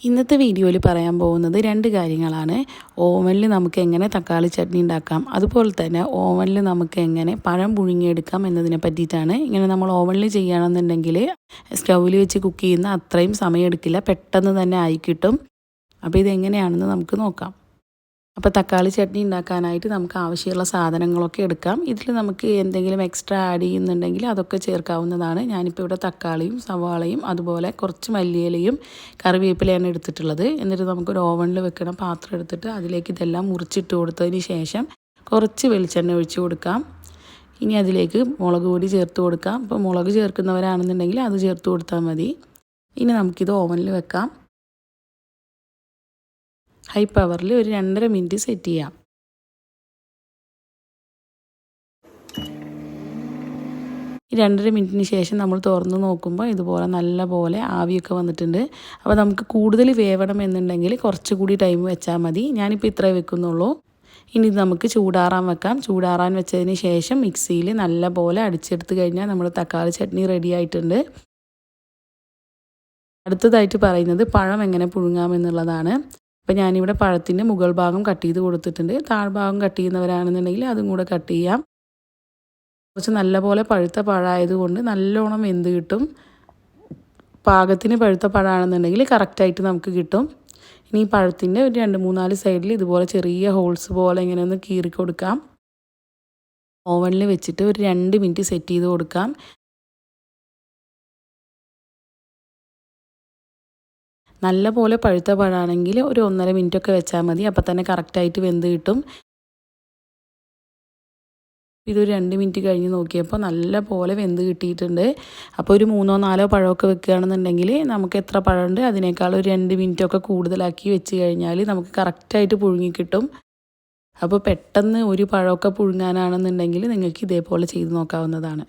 ഇന്നത്തെ വീഡിയോയിൽ പറയാൻ പോകുന്നത് രണ്ട് കാര്യങ്ങളാണ്. ഓവനിൽ നമുക്ക് എങ്ങനെ തക്കാളി ചട്നി ഉണ്ടാക്കാം, അതുപോലെ തന്നെ ഓവനിൽ നമുക്ക് എങ്ങനെ പഴം പുഴുങ്ങിയെടുക്കാം എന്നതിനെ പറ്റിയിട്ടാണ്. ഇങ്ങനെ നമ്മൾ ഓവനിൽ ചെയ്യുകയാണെന്നുണ്ടെങ്കിൽ സ്റ്റൗവിൽ വെച്ച് കുക്ക് ചെയ്യുന്ന അത്രയും സമയം എടുക്കില്ല, പെട്ടെന്ന് തന്നെ ആയി കിട്ടും. അപ്പോൾ ഇതെങ്ങനെയാണെന്ന് നമുക്ക് നോക്കാം. അപ്പോൾ തക്കാളി ചട്നി ഉണ്ടാക്കാനായിട്ട് നമുക്ക് ആവശ്യമുള്ള സാധനങ്ങളൊക്കെ എടുക്കാം. ഇതിൽ നമുക്ക് എന്തെങ്കിലും എക്സ്ട്രാ ആഡ് ചെയ്യുന്നുണ്ടെങ്കിൽ അതൊക്കെ ചേർക്കാവുന്നതാണ്. ഞാനിപ്പോൾ ഇവിടെ തക്കാളിയും സവാളയും അതുപോലെ കുറച്ച് മല്ലിയിലയും കറിവേപ്പിലയാണ് എടുത്തിട്ടുള്ളത്. എന്നിട്ട് നമുക്കൊരു ഓവനിൽ വെക്കണം പാത്രം എടുത്തിട്ട് അതിലേക്ക് ഇതെല്ലാം മുറിച്ചിട്ട് കൊടുത്തതിന് ശേഷം കുറച്ച് വെളിച്ചെണ്ണ ഒഴിച്ച് കൊടുക്കാം. ഇനി അതിലേക്ക് മുളക് പൊടി ചേർത്ത് കൊടുക്കാം. ഇപ്പോൾ മുളക് ചേർക്കുന്നവരാണെന്നുണ്ടെങ്കിൽ അത് ചേർത്ത് കൊടുത്താൽ മതി. ഇനി നമുക്കിത് ഓവനിൽ വെക്കാം. ഹൈ പവറിൽ ഒരു 2.5 മിനിറ്റ് സെറ്റ് ചെയ്യാം. ഈ 2.5 മിനിറ്റിന് ശേഷം നമ്മൾ തുറന്ന് നോക്കുമ്പോൾ ഇതുപോലെ നല്ല പോലെ ആവിയൊക്കെ വന്നിട്ടുണ്ട്. അപ്പോൾ നമുക്ക് കൂടുതൽ വേവണം എന്നുണ്ടെങ്കിൽ കുറച്ചുകൂടി ടൈം വെച്ചാൽ മതി. ഞാനിപ്പോൾ ഇത്രേ വെക്കുന്നുള്ളൂ. ഇനി ഇത് നമുക്ക് ചൂടാറാൻ വെക്കാം. ചൂടാറാൻ വെച്ചതിന് ശേഷം മിക്സിയിൽ നല്ല പോലെ അടിച്ചെടുത്ത് കഴിഞ്ഞാൽ നമ്മുടെ തക്കാളി ചട്നി റെഡി ആയിട്ടുണ്ട്. അടുത്തതായിട്ട് പറയുന്നത് പഴം എങ്ങനെ പുഴുങ്ങാമെന്നുള്ളതാണ്. അപ്പോൾ ഞാനിവിടെ പഴത്തിൻ്റെ മുകൾ ഭാഗം കട്ട് ചെയ്ത് കൊടുത്തിട്ടുണ്ട്. താഴ്ഭാഗം കട്ട് ചെയ്യുന്നവരാണെന്നുണ്ടെങ്കിൽ അതും കൂടെ കട്ട് ചെയ്യാം. കുറച്ച് നല്ലപോലെ പഴുത്ത പഴമായതുകൊണ്ട് നല്ലോണം വെന്ത് കിട്ടും. പാകത്തിന് പഴുത്ത പഴമാണെന്നുണ്ടെങ്കിൽ കറക്റ്റായിട്ട് നമുക്ക് കിട്ടും. ഇനി ഈ പഴത്തിൻ്റെ ഒരു 2-3-4 സൈഡിൽ ഇതുപോലെ ചെറിയ ഹോൾസ് പോലെ ഇങ്ങനെ ഒന്ന് കീറി കൊടുക്കാം. ഓവനിൽ വെച്ചിട്ട് ഒരു 2 മിനിറ്റ് സെറ്റ് ചെയ്ത് കൊടുക്കാം. നല്ല പോലെ പഴുത്ത പഴമാണെങ്കിൽ ഒരു 1.5 മിനിറ്റൊക്കെ വെച്ചാൽ മതി. അപ്പോൾ തന്നെ കറക്റ്റായിട്ട് വെന്ത് കിട്ടും. ഇതൊരു 2 മിനിറ്റ് കഴിഞ്ഞ് നോക്കിയപ്പോൾ നല്ല പോലെ വെന്ത് കിട്ടിയിട്ടുണ്ട്. അപ്പോൾ ഒരു 3-4 പഴമൊക്കെ വെക്കുകയാണെന്നുണ്ടെങ്കിൽ നമുക്ക് എത്ര പഴമുണ്ട് അതിനേക്കാൾ ഒരു 2 മിനിറ്റൊക്കെ കൂടുതലാക്കി വെച്ച് കഴിഞ്ഞാൽ നമുക്ക് കറക്റ്റായിട്ട് പുഴുങ്ങി കിട്ടും. അപ്പോൾ പെട്ടെന്ന് ഒരു പഴമൊക്കെ പുഴുങ്ങാനാണെന്നുണ്ടെങ്കിൽ നിങ്ങൾക്ക് ഇതേപോലെ ചെയ്ത് നോക്കാവുന്നതാണ്.